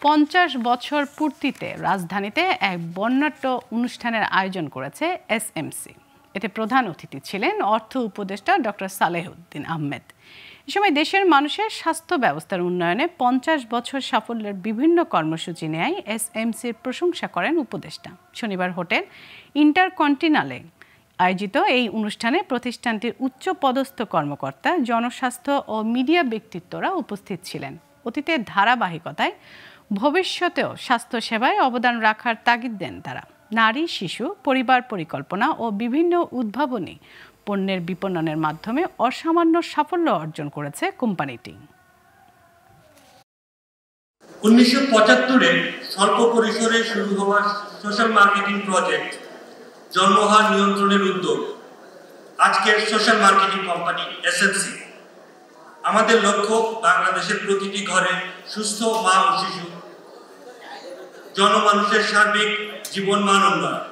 50 বছর পূর্তিতে রাজধানীতে এক বর্ণাঢ্য অনুষ্ঠানের আয়োজন করেছে এসএমসি। এতে প্রধান অতিথি ছিলেন অর্থ উপদেষ্টা ডক্টর সালেহউদ্দিন আহমেদ। এ সময় দেশের মানুষের স্বাস্থ্য ব্যবস্থার উন্নয়নে 50 বছর সাফল্যের বিভিন্ন কর্মসূচি নেয় এসএমসির প্রশংসা করেন উপদেষ্টা। শনিবার হোটেল ইন্টারকন্টিনেন্টালে আয়োজিত এই অনুষ্ঠানে প্রতিষ্ঠানটির উচ্চ পদস্থ কর্মকর্তা, জনস্বাস্থ্য ও মিডিয়া ব্যক্তিত্বরা উপস্থিত ছিলেন। অতীতের ধারাবাহিকতায় ভবিষ্যতেও স্বাস্থ্যসেবায় অবদান রাখার তাগিদ দেন তারা। নারী, শিশু, পরিবার পরিকল্পনা ও বিভিন্ন উদ্ভাবনী পণ্যের বিপণনের মাধ্যমে অসামান্য সাফল্য অর্জন করেছে কোম্পানিটি। 1975-এ স্বল্প পরিসরে শুরু হওয়া সোশ্যাল মার্কেটিং প্রজেক্ট জন্মহার নিয়ন্ত্রণের উদ্যোগ আজকের সোশ্যাল মার্কেটিং কোম্পানি এসএমসি। আমাদের লক্ষ্য বাংলাদেশের প্রতিটি ঘরে সুস্থ মা ও শিশু, জনমানুষের সার্বিক জীবনমান উন্নয়ন।